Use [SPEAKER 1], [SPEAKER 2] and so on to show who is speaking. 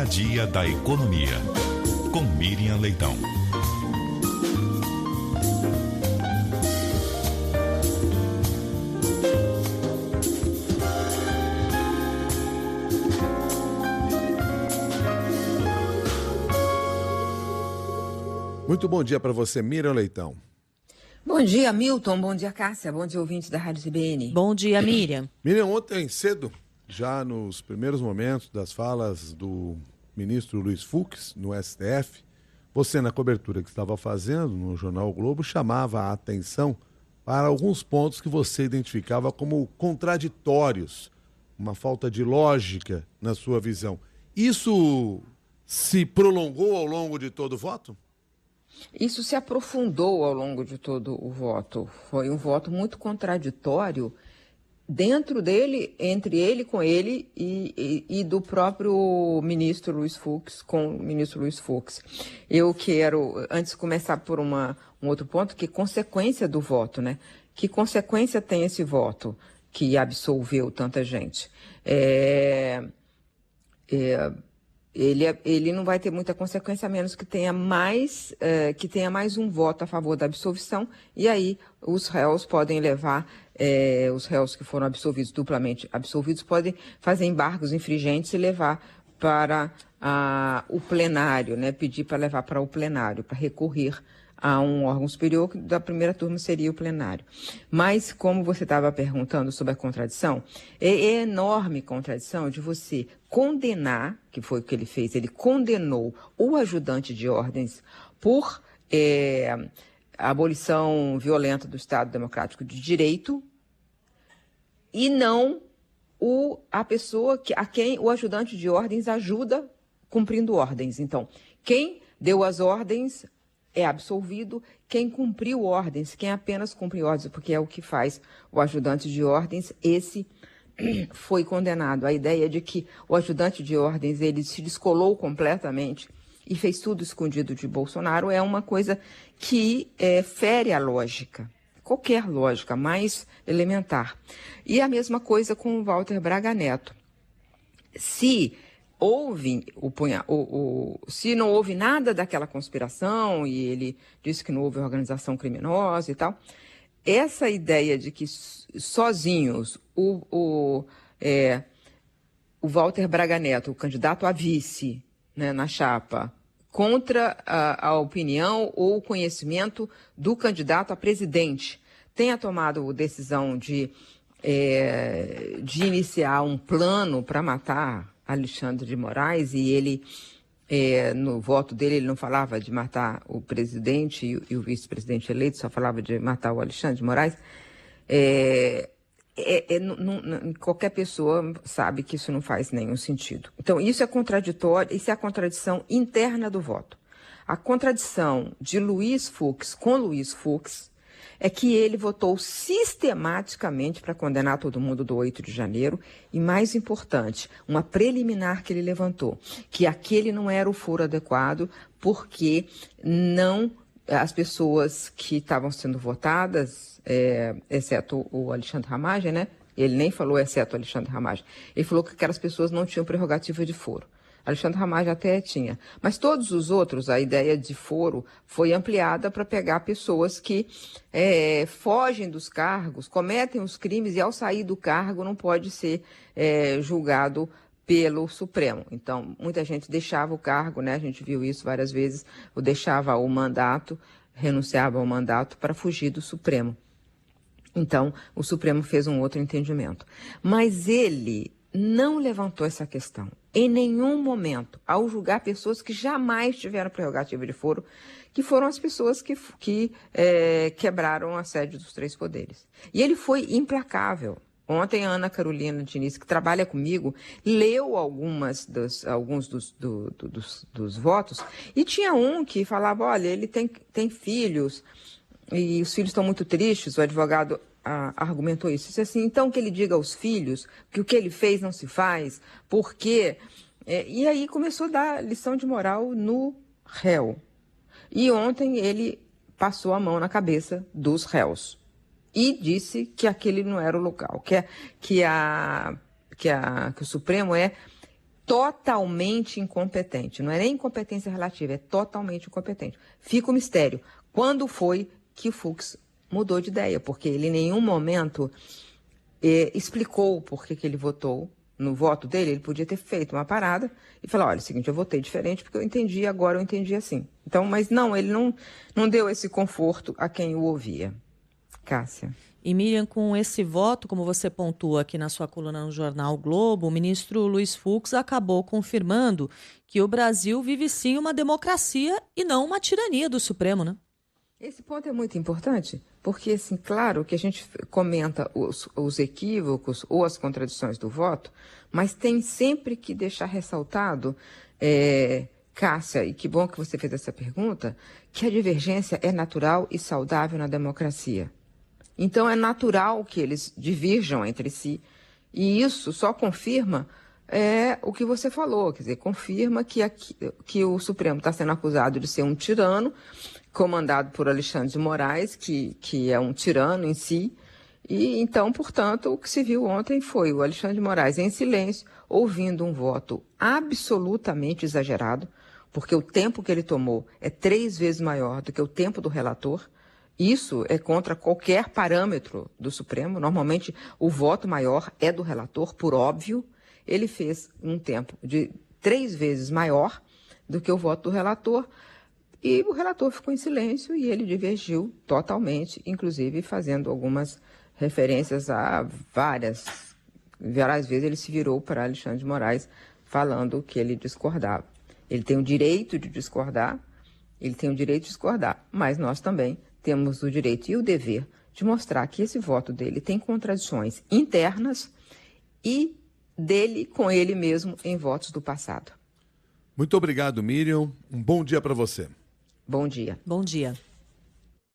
[SPEAKER 1] a dia da economia. Com Miriam Leitão.
[SPEAKER 2] Muito bom dia para você, Miriam Leitão.
[SPEAKER 3] Bom dia, Milton. Bom dia, Cássia. Bom dia, ouvintes da Rádio CBN.
[SPEAKER 4] Bom dia, Miriam.
[SPEAKER 2] Miriam, ontem cedo, já nos primeiros momentos das falas do ministro Luiz Fux no STF, você, na cobertura que estava fazendo no jornal o Globo, chamava a atenção para alguns pontos que você identificava como contraditórios, uma falta de lógica na sua visão. Isso se prolongou ao longo de todo o voto?
[SPEAKER 3] Isso se aprofundou ao longo de todo o voto. Foi um voto muito contraditório dentro dele, entre ele, com ele e do próprio ministro Luiz Fux, com o ministro Luiz Fux. Eu quero, antes de começar por um outro ponto, que consequência do voto, né? Que consequência tem esse voto que absolveu tanta gente? Ele não vai ter muita consequência, a menos que tenha mais um voto a favor da absolvição, e aí os réus podem levar, os réus que foram absolvidos, duplamente absolvidos, podem fazer embargos infringentes e levar para o plenário, né? Pedir para levar para o plenário, para recorrer a um órgão superior, que da primeira turma seria o plenário. Mas, como você estava perguntando sobre a contradição, é enorme contradição de você condenar, que foi o que ele fez, ele condenou o ajudante de ordens por abolição violenta do Estado Democrático de Direito, e não a pessoa a quem o ajudante de ordens ajuda cumprindo ordens. Então, quem deu as ordens é absolvido, quem cumpriu ordens, quem apenas cumpriu ordens, porque é o que faz o ajudante de ordens, esse foi condenado. A ideia de que o ajudante de ordens, ele se descolou completamente e fez tudo escondido de Bolsonaro, é uma coisa que fere a lógica, qualquer lógica mais elementar. E a mesma coisa com o Walter Braga Neto. Se não houve nada daquela conspiração, e ele disse que não houve organização criminosa e tal, essa ideia de que sozinhos o Walter Braga Neto, o candidato a vice, né, na chapa, contra a opinião ou o conhecimento do candidato a presidente, tenha tomado a decisão de iniciar um plano para matar Alexandre de Moraes, e ele, no voto dele, ele não falava de matar o presidente e o vice-presidente eleito, só falava de matar o Alexandre de Moraes, qualquer pessoa sabe que isso não faz nenhum sentido. Então, isso é contraditório, isso é a contradição interna do voto. A contradição de Luiz Fux com Luiz Fux é que ele votou sistematicamente para condenar todo mundo do 8 de janeiro e, mais importante, uma preliminar que ele levantou, que aquele não era o foro adequado, porque as pessoas que estavam sendo votadas, exceto o Alexandre Ramagem, né? Ele nem falou exceto o Alexandre Ramagem, ele falou que aquelas pessoas não tinham prerrogativa de foro. Alexandre Ramagem até tinha. Mas todos os outros, a ideia de foro foi ampliada para pegar pessoas que fogem dos cargos, cometem os crimes e, ao sair do cargo, não pode ser julgado pelo Supremo. Então, muita gente deixava o cargo, né? A gente viu isso várias vezes, ou deixava o mandato, renunciava ao mandato para fugir do Supremo. Então, o Supremo fez um outro entendimento. Mas ele não levantou essa questão em nenhum momento, ao julgar pessoas que jamais tiveram prerrogativa de foro, que foram as pessoas que quebraram a sede dos três poderes. E ele foi implacável. Ontem a Ana Carolina Diniz, que trabalha comigo, leu alguns dos votos, e tinha um que falava, olha, ele tem filhos, e os filhos estão muito tristes, o advogado argumentou isso. Disse assim, então que ele diga aos filhos que o que ele fez não se faz, porque... e aí começou a dar lição de moral no réu. E ontem ele passou a mão na cabeça dos réus e disse que aquele não era o local, que o Supremo é totalmente incompetente. Não é nem incompetência relativa, é totalmente incompetente. Fica o mistério. Quando foi que o Fux mudou de ideia? Porque ele em nenhum momento explicou por que ele votou. No voto dele, ele podia ter feito uma parada e falar, olha, é o seguinte, eu votei diferente porque eu entendi, agora eu entendi assim. Então, mas não, ele não deu esse conforto a quem o ouvia. Cássia.
[SPEAKER 4] E Miriam, com esse voto, como você pontua aqui na sua coluna no jornal Globo, o ministro Luiz Fux acabou confirmando que o Brasil vive sim uma democracia e não uma tirania do Supremo, né?
[SPEAKER 3] Esse ponto é muito importante, porque, assim, claro que a gente comenta os equívocos ou as contradições do voto, mas tem sempre que deixar ressaltado, Cássia, e que bom que você fez essa pergunta, que a divergência é natural e saudável na democracia. Então, é natural que eles divirjam entre si, e isso só confirma o que você falou, quer dizer, confirma que o Supremo está sendo acusado de ser um tirano, comandado por Alexandre de Moraes, que é um tirano em si, e então, portanto, o que se viu ontem foi o Alexandre de Moraes em silêncio, ouvindo um voto absolutamente exagerado, porque o tempo que ele tomou é 3 vezes maior do que o tempo do relator. Isso é contra qualquer parâmetro do Supremo. Normalmente, o voto maior é do relator, por óbvio. Ele fez um tempo de 3 vezes maior do que o voto do relator, e o relator ficou em silêncio e ele divergiu totalmente, inclusive fazendo algumas referências a várias vezes ele se virou para Alexandre de Moraes falando que ele discordava. Ele tem o direito de discordar, mas nós também temos o direito e o dever de mostrar que esse voto dele tem contradições internas e dele com ele mesmo em votos do passado.
[SPEAKER 2] Muito obrigado, Miriam. Um bom dia para você.
[SPEAKER 3] Bom dia.
[SPEAKER 4] Bom dia.